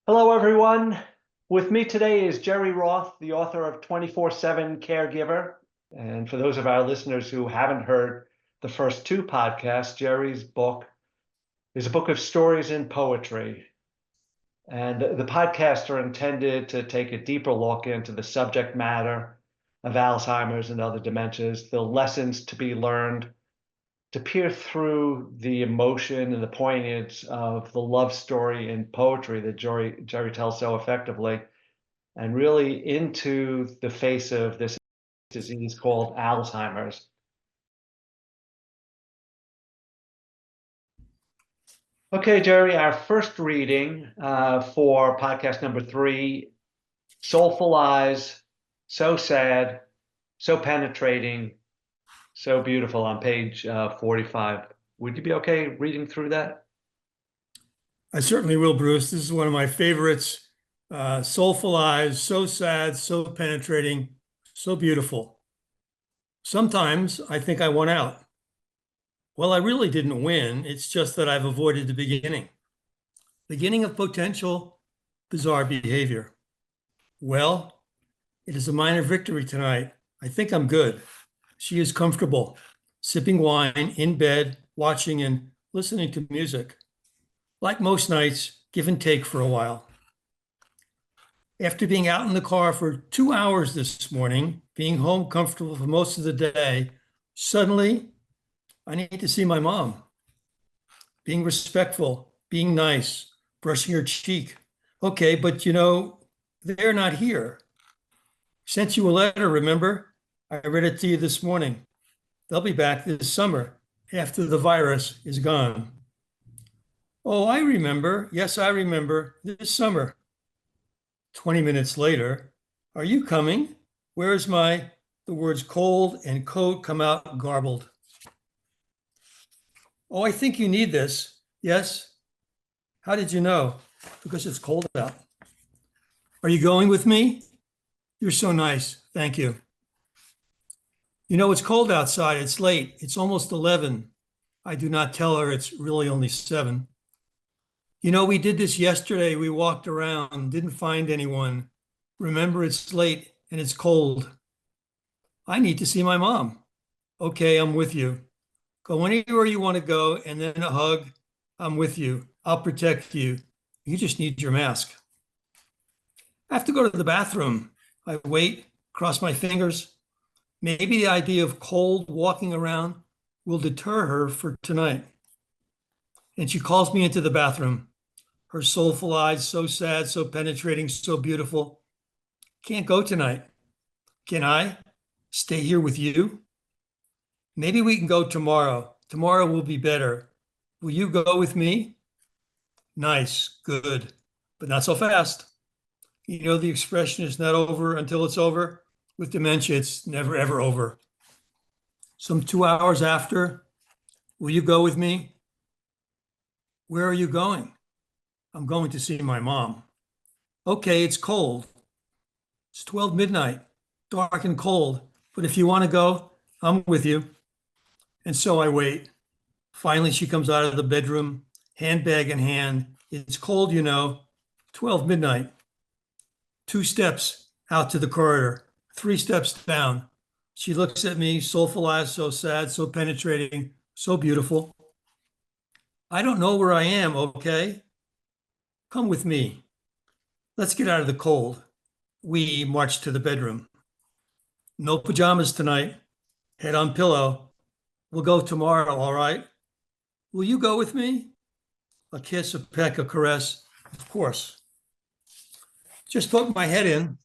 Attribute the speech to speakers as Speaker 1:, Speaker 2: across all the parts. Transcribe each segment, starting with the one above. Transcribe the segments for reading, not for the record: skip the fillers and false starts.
Speaker 1: Hello, everyone. With me today is Jerry Roth, the author of 24/7 Caregiver. And for those of our listeners who haven't heard the first two podcasts, Jerry's book is a book of stories and poetry. And the podcasts are intended to take a deeper look into the subject matter of Alzheimer's and other dementias, the lessons to be learned, to peer through the emotion and the poignance of the love story and poetry that Jerry tells so effectively, and really into the face of this disease called Alzheimer's. Okay, Jerry, our first reading for podcast number 3, Soulful Eyes, So Sad, So Penetrating, So Beautiful, on page 45. Would you be okay reading through that?
Speaker 2: I certainly will, Bruce. This is one of my favorites. Soulful eyes, so sad, so penetrating, so beautiful. Sometimes I think I won out. Well, I really didn't win. It's just that I've avoided the beginning of potential bizarre behavior. Well, it is a minor victory tonight. I think I'm good. She is comfortable, sipping wine in bed, watching and listening to music. Like most nights, give and take for a while. After being out in the car for 2 hours this morning, being home comfortable for most of the day, suddenly I need to see my mom. Being respectful, being nice, brushing her cheek. Okay, but they're not here. Sent you a letter, remember? I read it to you this morning. They'll be back this summer after the virus is gone. Oh, I remember. Yes, I remember. This summer. 20 minutes later, are you coming? Where's the words cold and coat come out garbled. Oh, I think you need this. Yes. How did you know? Because it's cold out. Are you going with me? You're so nice. Thank you. You know, it's cold outside. It's late. It's almost 11. I do not tell her it's really only 7. You know, we did this yesterday. We walked around, didn't find anyone. Remember, it's late and it's cold. I need to see my mom. Okay, I'm with you. Go anywhere you want to go, and then a hug. I'm with you. I'll protect you. You just need your mask. I have to go to the bathroom. I wait, cross my fingers. Maybe the idea of cold walking around will deter her for tonight. And she calls me into the bathroom. Her soulful eyes, so sad, so penetrating, so beautiful. Can't go tonight. Can I stay here with you? Maybe we can go tomorrow. Tomorrow will be better. Will you go with me? Nice, good, but not so fast. You know, the expression is not over until it's over. With dementia, it's never, ever over. Some 2 hours after, will you go with me? Where are you going? I'm going to see my mom. Okay, it's cold. It's 12 midnight, dark and cold, but if you want to go, I'm with you. And so I wait. Finally, she comes out of the bedroom, handbag in hand. It's cold, 12 midnight. 2 steps out to the corridor, 3 steps down. She looks at me, soulful eyes, so sad, so penetrating, so beautiful. I don't know where I am, okay? Come with me. Let's get out of the cold. We march to the bedroom. No pajamas tonight. Head on pillow. We'll go tomorrow, all right? Will you go with me? A kiss, a peck, a caress. Of course. Just put my head in,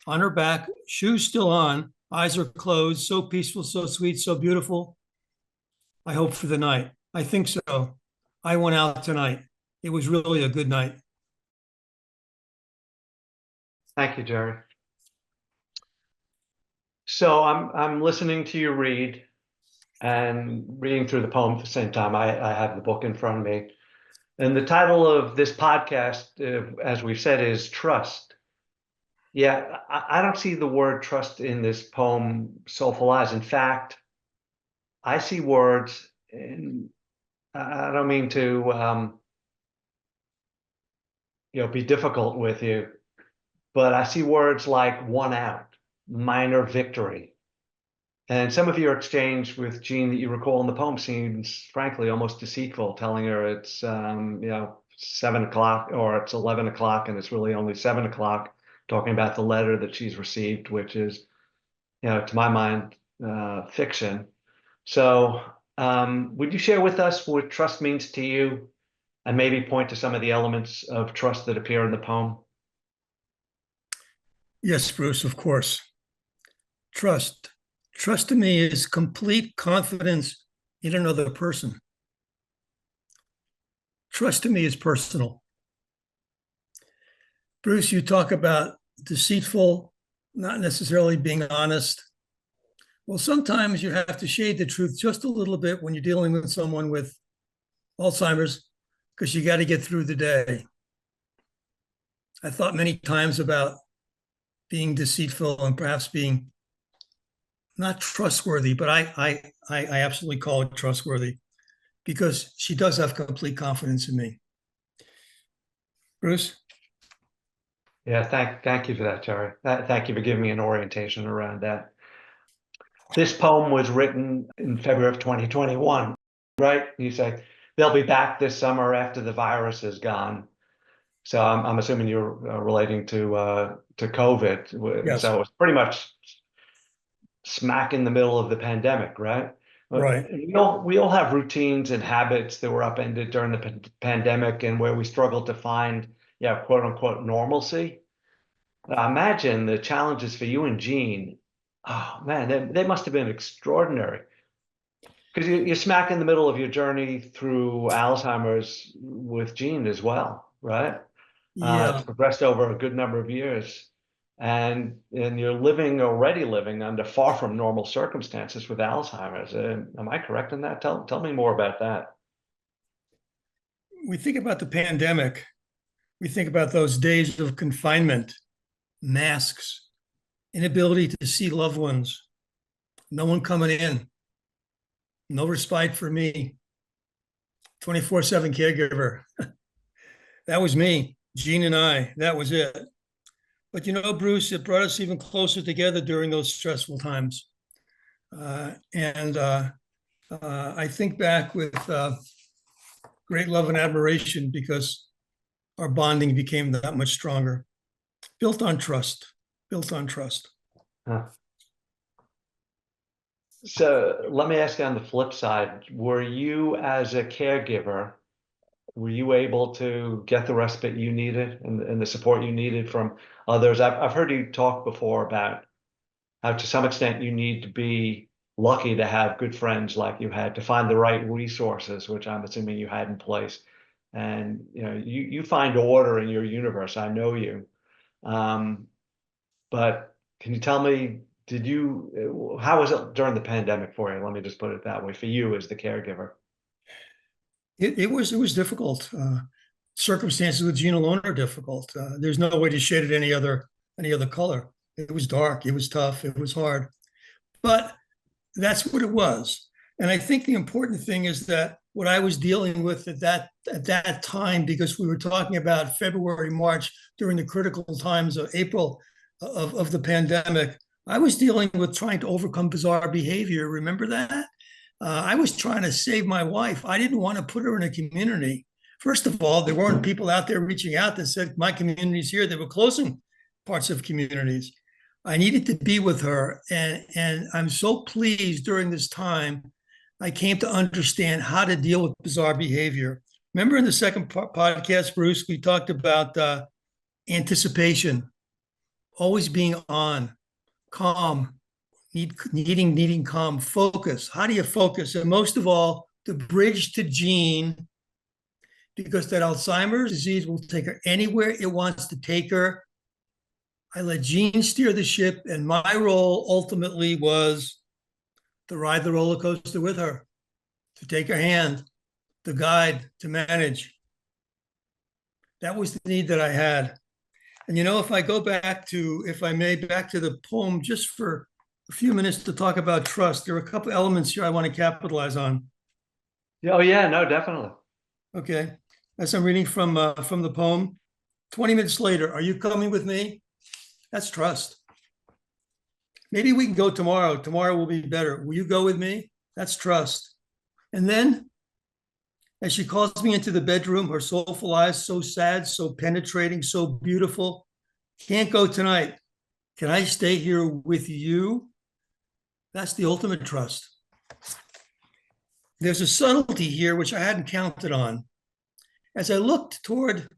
Speaker 2: on her back, shoes still on, eyes are closed, so peaceful, so sweet, so beautiful. I hope for the night. I think so. I went out tonight. It was really a good night.
Speaker 1: Thank you, Jerry. So I'm listening to you read and reading through the poem at the same time. I have the book in front of me. And the title of this podcast, as we've said, is Trust. Yeah, I don't see the word trust in this poem, Soulful Eyes. In fact, I see words, and I don't mean to be difficult with you, but I see words like won out, minor victory. And some of your exchange with Jean that you recall in the poem seems frankly almost deceitful, telling her it's 7 o'clock or it's 11 o'clock and it's really only 7 o'clock, talking about the letter that she's received, which is, to my mind, fiction. So would you share with us what trust means to you and maybe point to some of the elements of trust that appear in the poem?
Speaker 2: Yes, Bruce, of course. Trust. Trust to me is complete confidence in another person. Trust to me is personal. Bruce, you talk about deceitful, not necessarily being honest. Well, sometimes you have to shade the truth just a little bit when you're dealing with someone with Alzheimer's, because you got to get through the day. I thought many times about being deceitful and perhaps being not trustworthy, but I absolutely call it trustworthy because she does have complete confidence in me. Bruce?
Speaker 1: Yeah, thank you for that, Jerry. Thank you for giving me an orientation around that. This poem was written in February of 2021, right? You say they'll be back this summer after the virus is gone. So I'm assuming you're relating to COVID.
Speaker 2: Yes.
Speaker 1: So it's pretty much smack in the middle of the pandemic, right?
Speaker 2: Right.
Speaker 1: We all have routines and habits that were upended during the pandemic and where we struggled to find, quote unquote, normalcy. I imagine the challenges for you and Jean, oh man, they must have been extraordinary. Because you're smack in the middle of your journey through Alzheimer's with Jean as well, right? It's
Speaker 2: Yeah.
Speaker 1: progressed over a good number of years. And you're already living under far from normal circumstances with Alzheimer's. Am I correct in that? Tell me more about that.
Speaker 2: We think about the pandemic. We think about those days of confinement, masks, inability to see loved ones, no one coming in, no respite for me, 24/7 caregiver. That was me, Jean and I. That was it. But Bruce, it brought us even closer together during those stressful times. And I think back with great love and admiration because our bonding became that much stronger, built on trust, built on trust.
Speaker 1: Huh. So let me ask you on the flip side, were you as a caregiver, were you able to get the respite you needed and the support you needed from others? I've heard you talk before about how to some extent you need to be lucky to have good friends like you had to find the right resources, which I'm assuming you had in place. And you find order in your universe. I know you. But can you tell me, how was it during the pandemic for you? Let me just put it that way, for you as the caregiver.
Speaker 2: It was difficult. Circumstances with Jean alone are difficult. There's no way to shade it any other color. It was dark. It was tough. It was hard. But that's what it was. And I think the important thing is that what I was dealing with at that time, because we were talking about February, March, during the critical times of April of the pandemic, I was dealing with trying to overcome bizarre behavior. Remember that? I was trying to save my wife. I didn't want to put her in a community. First of all, there weren't people out there reaching out that said, my community's here. They were closing parts of communities. I needed to be with her. And I'm so pleased during this time, I came to understand how to deal with bizarre behavior. Remember in the second podcast, Bruce, we talked about anticipation, always being on, calm, needing calm, focus. How do you focus? And most of all, the bridge to Jean, because that Alzheimer's disease will take her anywhere it wants to take her. I let Jean steer the ship, and my role ultimately was to ride the roller coaster with her, to take her hand, to guide, to manage. That was the need that I had. And if I go back to, if I may, back to the poem just for a few minutes to talk about trust, there are a couple elements here I want to capitalize on.
Speaker 1: Oh yeah, no, definitely.
Speaker 2: Okay. As I'm reading from the poem, 20 minutes later, are you coming with me? That's trust. Maybe we can go tomorrow. Tomorrow will be better. Will you go with me? That's trust. And then, as she calls me into the bedroom, her soulful eyes so sad, so penetrating, so beautiful. Can't go tonight. Can I stay here with you? That's the ultimate trust. There's a subtlety here which I hadn't counted on. As I looked toward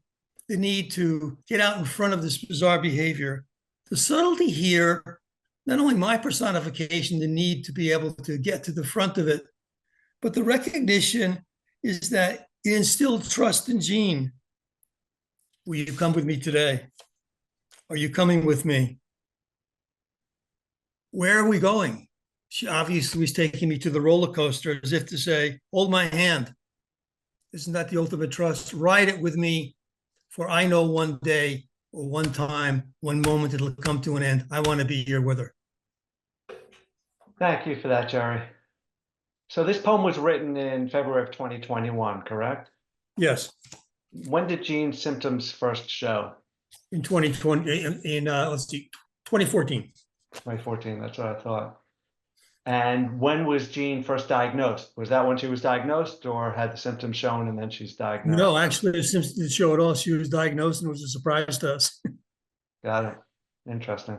Speaker 2: the need to get out in front of this bizarre behavior, the subtlety here, not only my personification, the need to be able to get to the front of it, but the recognition is that it instilled trust in Jean. Will you come with me today? Are you coming with me? Where are we going? She obviously was taking me to the roller coaster as if to say, hold my hand. Isn't that the ultimate trust? Ride it with me, for I know one day or one time, one moment it'll come to an end. I want to be here with her.
Speaker 1: Thank you for that, Jerry. So this poem was written in February of 2021, correct?
Speaker 2: Yes.
Speaker 1: When did Jean's symptoms first show?
Speaker 2: In 2020, let's see, 2014.
Speaker 1: 2014, that's what I thought. And when was Jean first diagnosed? Was that when she was diagnosed, or had the symptoms shown and then she's diagnosed?
Speaker 2: No, actually, the symptoms didn't show at all. She was diagnosed and it was a surprise to us.
Speaker 1: Got it. Interesting.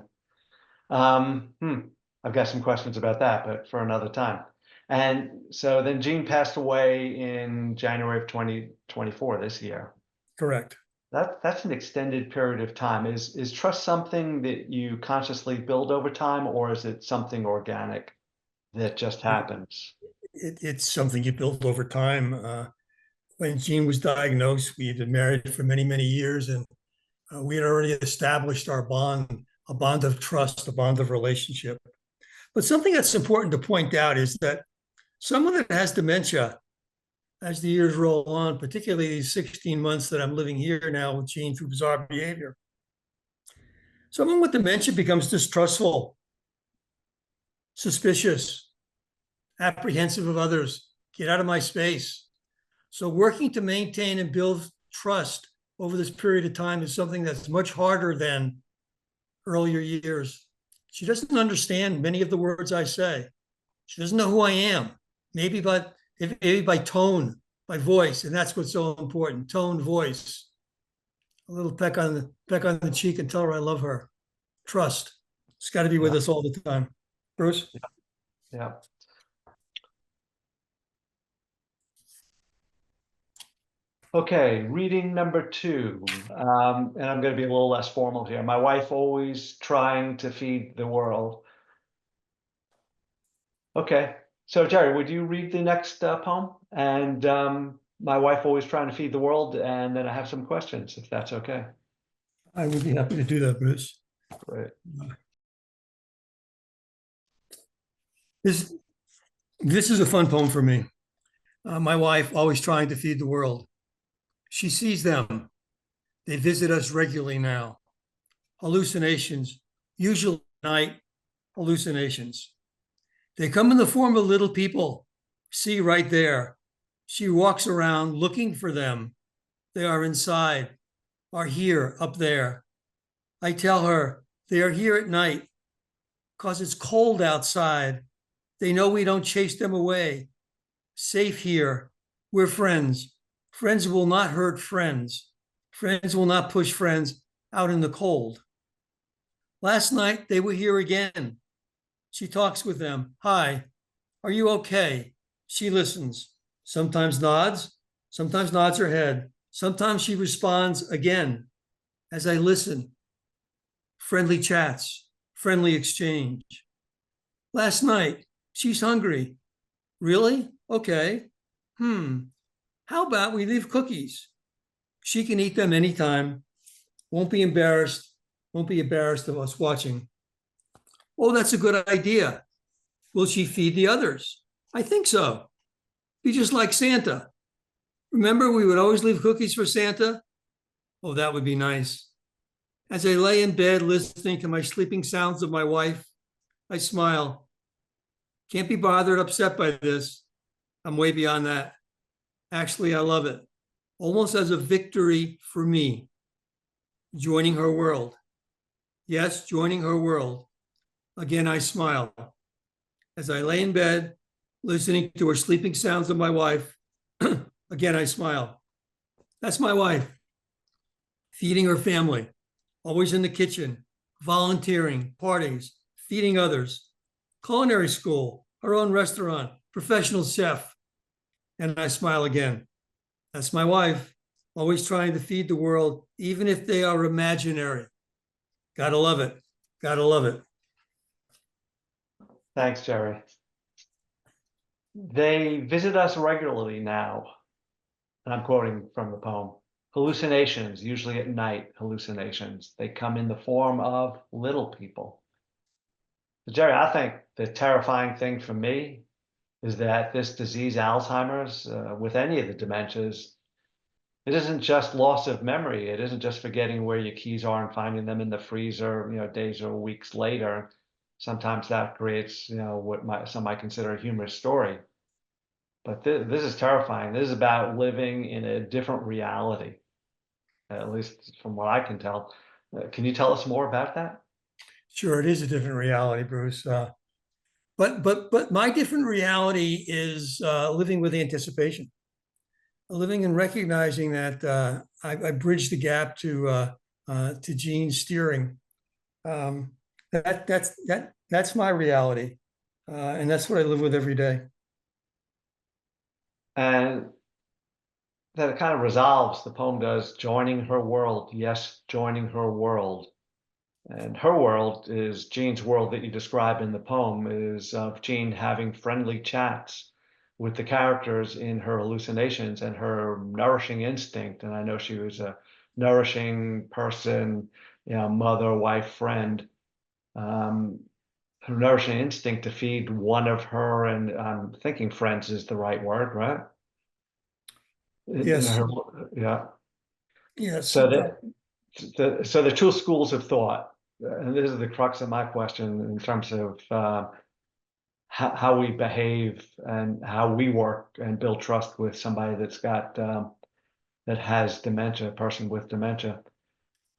Speaker 1: I've got some questions about that, but for another time. And so then Jean passed away in January of 2024, this year.
Speaker 2: Correct.
Speaker 1: That's an extended period of time. Is trust something that you consciously build over time, or is it something organic that just happens?
Speaker 2: It's something you build over time. When Jean was diagnosed, we had been married for many, many years, and we had already established our bond, a bond of trust, a bond of relationship. But something that's important to point out is that someone that has dementia, as the years roll on, particularly these 16 months that I'm living here now with Jean through bizarre behavior, someone with dementia becomes distrustful, suspicious, apprehensive of others. Get out of my space. So working to maintain and build trust over this period of time is something that's much harder than earlier years. She doesn't understand many of the words I say. She doesn't know who I am. Maybe by tone, by voice, and that's what's so important. Tone, voice. A little peck on the cheek and tell her I love her. Trust. It's got to be with us all the time. Bruce?
Speaker 1: Yeah. Okay, reading number 2. And I'm going to be a little less formal here. My wife always trying to feed the world. Okay, so Jerry, would you read the next poem? And my wife always trying to feed the world, and then I have some questions, if that's okay.
Speaker 2: I would be happy to do that, Bruce.
Speaker 1: Great.
Speaker 2: This is a fun poem for me. My wife always trying to feed the world. She sees them. They visit us regularly now. Hallucinations, usually night hallucinations. They come in the form of little people. See right there. She walks around looking for them. They are inside, are here, up there. I tell her they are here at night because it's cold outside. They know we don't chase them away. Safe here. We're friends. Friends will not hurt friends. Friends will not push friends out in the cold. Last night, they were here again. She talks with them. Hi, are you okay? She listens. Sometimes nods her head. Sometimes she responds again. As I listen, friendly chats, friendly exchange. Last night, she's hungry. Really? Okay. How about we leave cookies? She can eat them anytime. Won't be embarrassed of us watching. Oh, that's a good idea. Will she feed the others? I think so. Be just like Santa. Remember, we would always leave cookies for Santa? Oh, that would be nice. As I lay in bed listening to my sleeping sounds of my wife, I smile. Can't be bothered, upset by this. I'm way beyond that. Actually, I love it. Almost as a victory for me. joining her world. Yes, joining her world. Again, I smile. As I lay in bed, listening to her sleeping sounds of my wife, again, I smile. That's my wife, feeding her family, always in the kitchen, volunteering, parties, feeding others, culinary school, her own restaurant, professional chef. And I smile again. That's my wife, always trying to feed the world, even if they are imaginary. Gotta love it. Gotta love it.
Speaker 1: Thanks, Jerry. They visit us regularly now, and I'm quoting from the poem. Hallucinations, usually at night, hallucinations. They come in the form of little people. Jerry, I think the terrifying thing for me is that this disease, Alzheimer's, with any of the dementias, it isn't just loss of memory. It isn't just forgetting where your keys are and finding them in the freezer, days or weeks later. Sometimes that creates, what some might consider a humorous story. But this is terrifying. This is about living in a different reality, at least from what I can tell. Can you tell us more about that?
Speaker 2: Sure, it is a different reality, Bruce. But my different reality is living with anticipation, living and recognizing that I bridge the gap to Gene's steering. That's my reality, and that's what I live with every day.
Speaker 1: And that it kind of resolves, the poem does, joining her world. Yes, joining her world. And her world is Jean's world that you describe in the poem, is of Jean having friendly chats with the characters in her hallucinations and her nourishing instinct. And I know she was a nourishing person, mother, wife, friend. Um, her nourishing instinct to feed one of her, and I'm thinking friends is the right word, right? In
Speaker 2: Yes,
Speaker 1: her, yeah.
Speaker 2: yes.
Speaker 1: So so the two schools of thought, and this is the crux of my question in terms of how we behave and how we work and build trust with somebody that has dementia, a person with dementia.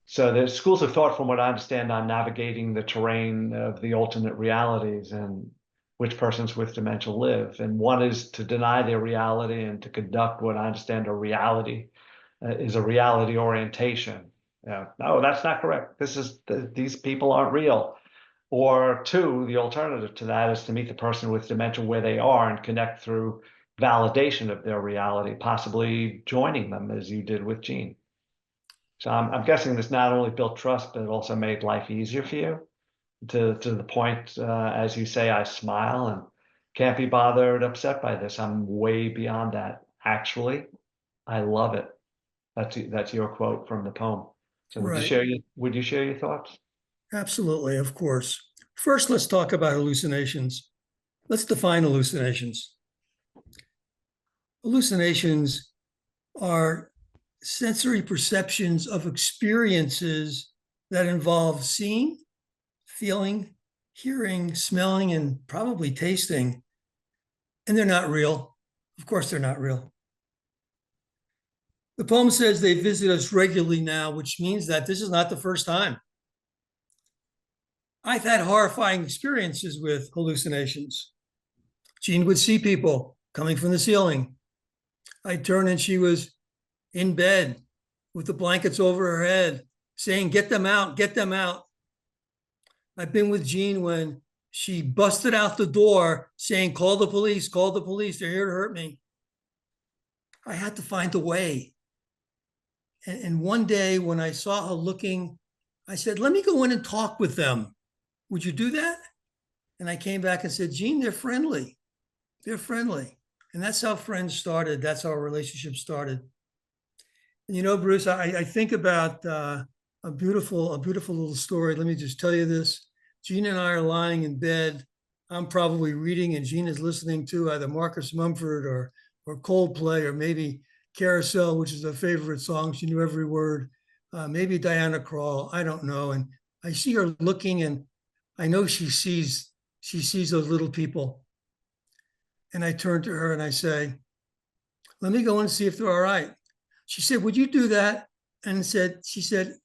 Speaker 1: So there's schools of thought, from what I understand, on navigating the terrain of the alternate realities and which persons with dementia live. And one is to deny their reality and to conduct what I understand a reality is a reality orientation. Yeah, no, that's not correct. These people aren't real. Or two, the alternative to that is to meet the person with dementia where they are and connect through validation of their reality, possibly joining them as you did with Gene. So I'm guessing this not only built trust, but it also made life easier for you to the point, as you say, I smile and can't be bothered, upset by this. I'm way beyond that. Actually, I love it. That's your quote from the poem. So
Speaker 2: Right.
Speaker 1: would you share your thoughts?
Speaker 2: Absolutely, of course. First, let's talk about hallucinations. Let's define hallucinations. Hallucinations are sensory perceptions of experiences that involve seeing, feeling, hearing, smelling, and probably tasting. And they're not real. Of course, they're not real. The poem says they visit us regularly now, which means that this is not the first time. I've had horrifying experiences with hallucinations. Jean would see people coming from the ceiling. I'd turn and she was in bed with the blankets over her head, saying, "Get them out, get them out." I've been with Jean when she busted out the door saying, "Call the police, call the police, they're here to hurt me." I had to find a way. And one day when I saw her looking, I said, "Let me go in and talk with them. Would you do that?" And I came back and said, "Jean, they're friendly. They're friendly." And that's how friends started. That's how our relationship started. And Bruce, I think about a beautiful little story. Let me just tell you this. Jean and I are lying in bed. I'm probably reading, and Jean is listening to either Marcus Mumford or Coldplay, or maybe Carousel, which is her favorite song. She knew every word. Maybe Diana Krall. I don't know. And I see her looking, and I know she sees those little people. And I turn to her and I say, "Let me go and see if they're all right." She said, "Would you do that?" And she said,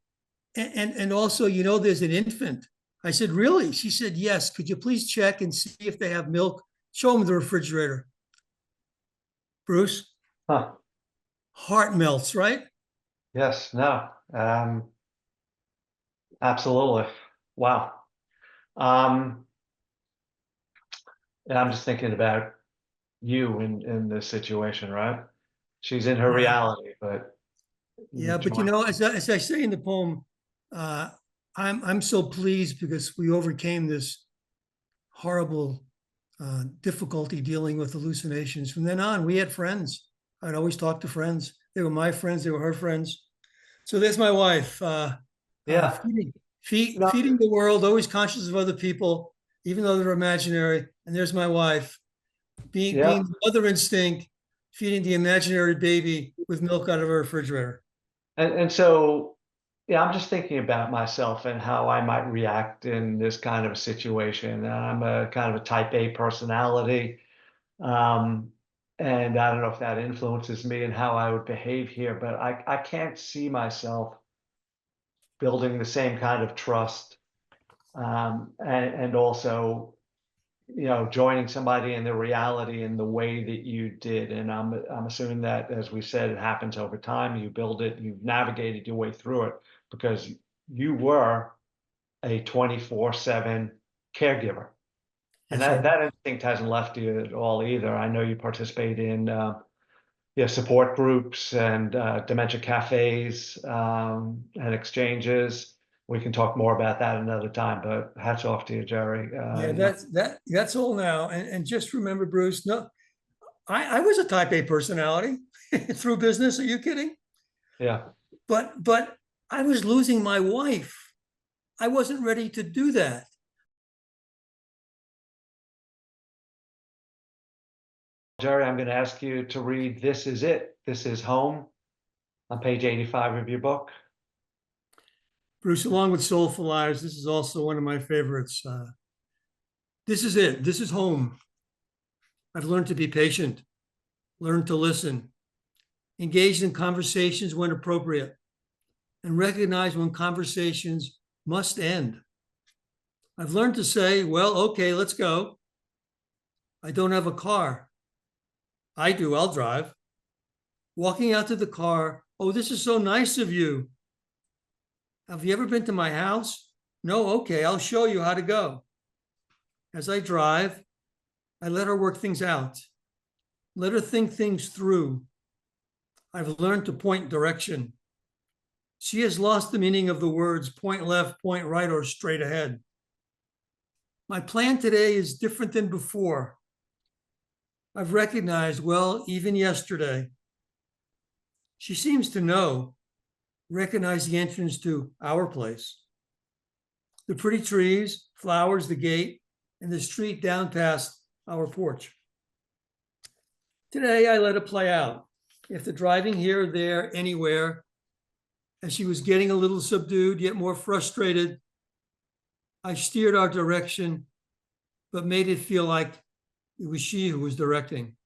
Speaker 2: And also, there's an infant. I said, really? She said, yes. Could you please check and see if they have milk? Show them the refrigerator. Bruce,
Speaker 1: Huh.
Speaker 2: heart melts, right?
Speaker 1: Yes, no. Absolutely. Wow. Um, and I'm just thinking about you in this situation, right? She's in her
Speaker 2: Yeah.
Speaker 1: reality, but
Speaker 2: Yeah,
Speaker 1: you
Speaker 2: but
Speaker 1: join.
Speaker 2: as I say in the poem, uh, I'm so pleased because we overcame this horrible difficulty dealing with hallucinations. From then on, we had friends. I'd always talk to friends. They were my friends. They were her friends. So there's my wife,
Speaker 1: Yeah.
Speaker 2: feeding the world, always conscious of other people, even though they're imaginary. And there's my wife,
Speaker 1: Yeah.
Speaker 2: being the mother instinct, feeding the imaginary baby with milk out of a refrigerator.
Speaker 1: And so, yeah, I'm just thinking about myself and how I might react in this kind of a situation. I'm a kind of a type A personality. Um, and I don't know if that influences me and how I would behave here, but I can't see myself building the same kind of trust. And also, joining somebody in the reality in the way that you did. And I'm assuming that, as we said, it happens over time. You build it, you've navigated your way through it because you were a 24/7 caregiver. And
Speaker 2: Yes, sir.
Speaker 1: that instinct hasn't left you at all either. I know you participate in support groups and dementia cafes and exchanges. We can talk more about that another time, but hats off to you, Jerry.
Speaker 2: Yeah, that's all now. And just remember, Bruce, no, I was a type A personality through business. Are you kidding?
Speaker 1: Yeah.
Speaker 2: But I was losing my wife. I wasn't ready to do that.
Speaker 1: Jerry, I'm going to ask you to read This Is It. This is Home on page 85 of your book.
Speaker 2: Bruce, along with Soulful Lives, this is also one of my favorites. This is it. This is home. I've learned to be patient, learned to listen, engaged in conversations when appropriate, and recognize when conversations must end. I've learned to say, well, okay, let's go. I don't have a car. I do, I'll drive. Walking out to the car, oh, this is so nice of you. Have you ever been to my house? No, okay, I'll show you how to go. As I drive, I let her work things out, let her think things through. I've learned to point direction. She has lost the meaning of the words point left, point right, or straight ahead. My plan today is different than before. I've recognized, well, even yesterday, she seems to recognize the entrance to our place. The pretty trees, flowers, the gate, and the street down past our porch. Today, I let it play out. After driving here, there, anywhere, as she was getting a little subdued, yet more frustrated, I steered our direction, but made it feel like it was she who was directing.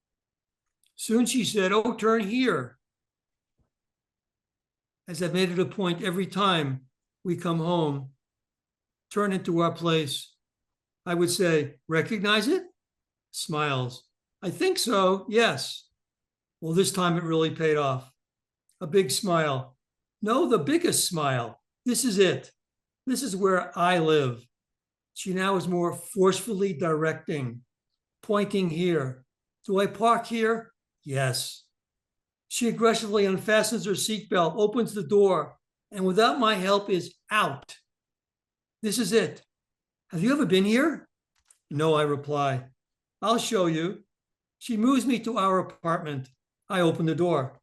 Speaker 2: Soon she said, oh, turn here. As I made it a point every time we come home, turn into our place, I would say, recognize it? Smiles. I think so, yes. Well, this time it really paid off. A big smile. No, the biggest smile. This is it. This is where I live. She now is more forcefully directing, pointing here. Do I park here? Yes. She aggressively unfastens her seatbelt, opens the door, and without my help is out. This is it. Have you ever been here? No, I reply. I'll show you. She moves me to our apartment. I open the door.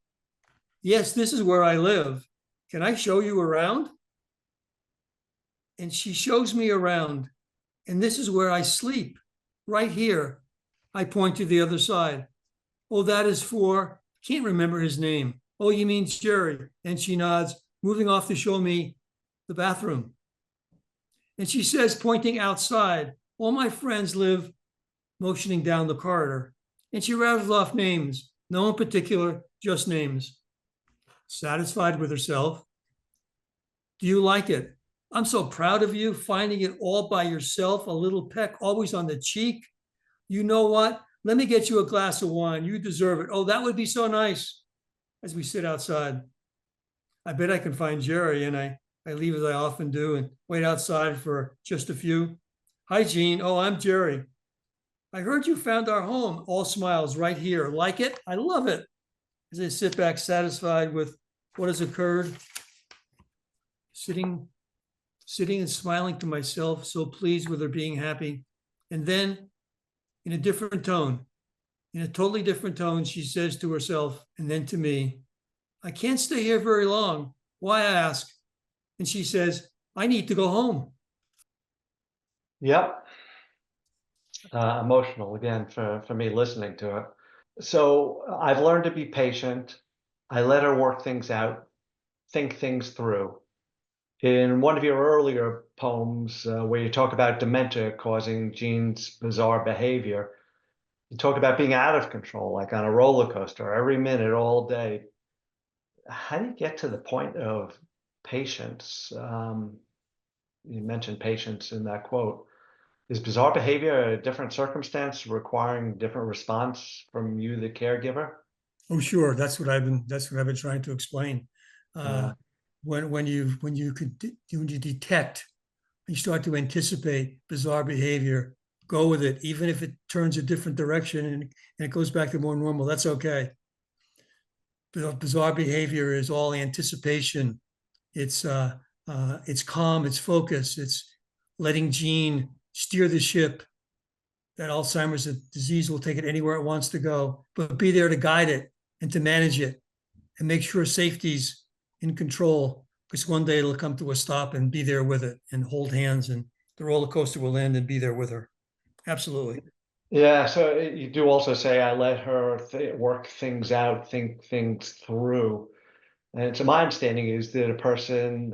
Speaker 2: Yes, this is where I live. Can I show you around? And she shows me around. And this is where I sleep, right here. I point to the other side. Oh, that is for, can't remember his name. Oh, you mean Jerry? And she nods, moving off to show me the bathroom. And she says, pointing outside, all my friends live, motioning down the corridor. And she rattles off names, no in particular, just names. Satisfied with herself. Do you like it? I'm so proud of you, finding it all by yourself, a little peck always on the cheek. You know what? Let me get you a glass of wine. You deserve it. Oh, that would be so nice. As we sit outside, I bet I can find Jerry, and I leave as I often do and wait outside for just a few. Hi, Jean. Oh, I'm Jerry. I heard you found our home. All smiles right here. Like it? I love it. As I sit back satisfied with what has occurred, sitting and smiling to myself, so pleased with her being happy. And then in a different tone, in a totally different tone, she says to herself and then to me, I can't stay here very long. Why, I ask? And she says, I need to go home.
Speaker 1: Yep. Emotional again for me listening to it. So I've learned to be patient. I let her work things out, think things through. In one of your earlier poems, where you talk about dementia causing Jean's bizarre behavior, you talk about being out of control, like on a roller coaster, every minute, all day. How do you get to the point of patience? You mentioned patience in that quote. Is bizarre behavior a different circumstance requiring different response from you, the caregiver?
Speaker 2: Oh, sure. That's what I've been trying to explain. Uh,
Speaker 1: Uh,
Speaker 2: when you detect, you start to anticipate bizarre behavior, go with it, even if it turns a different direction and it goes back to more normal. That's okay. Bizarre behavior is all anticipation. It's calm, it's focus, it's letting Gene steer the ship. That Alzheimer's disease will take it anywhere it wants to go, but be there to guide it and to manage it and make sure safety's in control, because one day it'll come to a stop, and be there with it and hold hands, and the roller coaster will end and be there with her. Absolutely.
Speaker 1: yeah, so you do also say I let her work things out, think things through. And so my understanding is that a person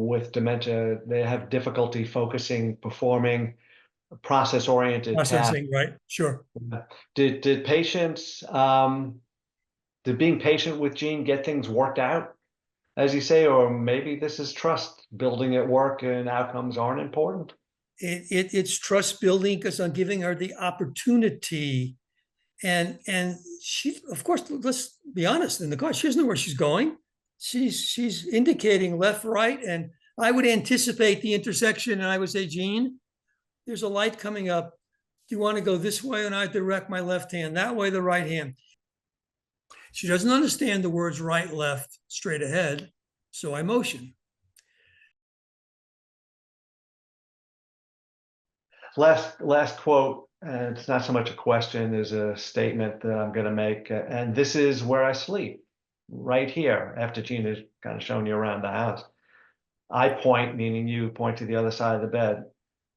Speaker 1: with dementia, they have difficulty focusing, performing process-oriented tasks.
Speaker 2: Processing, right? Sure.
Speaker 1: Did patients did being patient with Gene get things worked out, as you say, or maybe this is trust building at work and outcomes aren't important?
Speaker 2: It's trust building because I'm giving her the opportunity, and she, of course, let's be honest, in the car she doesn't know where she's going. She's indicating left, right, and I would anticipate the intersection, and I would say, Gene, there's a light coming up. Do you want to go this way? And I direct my left hand that way, the right hand. She doesn't understand the words right, left, straight ahead, so I motion.
Speaker 1: Last quote, and it's not so much a question as a statement that I'm going to make. And this is where I sleep, right here, after Gina's kind of shown you around the house. I point, meaning you point to the other side of the bed,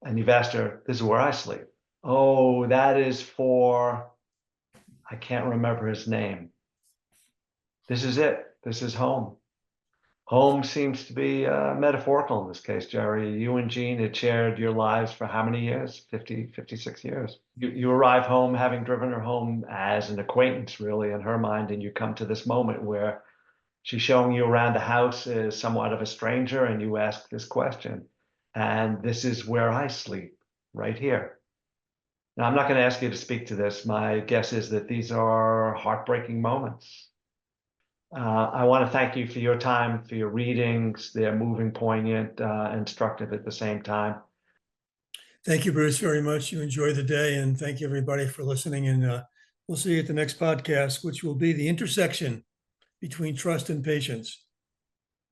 Speaker 1: and you've asked her, this is where I sleep. Oh, that is for, I can't remember his name. This is it. This is home. Home seems to be metaphorical in this case, Jerry. You and Jean had shared your lives for how many years? 50, 56 years. You arrive home having driven her home as an acquaintance, really, in her mind, and you come to this moment where she's showing you around the house as somewhat of a stranger, and you ask this question. And this is where I sleep, right here. Now, I'm not going to ask you to speak to this. My guess is that these are heartbreaking moments. I want to thank you for your time, for your readings. They're moving, poignant, instructive at the same time.
Speaker 2: Thank you, Bruce, very much. You enjoy the day, and thank you, everybody, for listening. And we'll see you at the next podcast, which will be the intersection between trust and patience.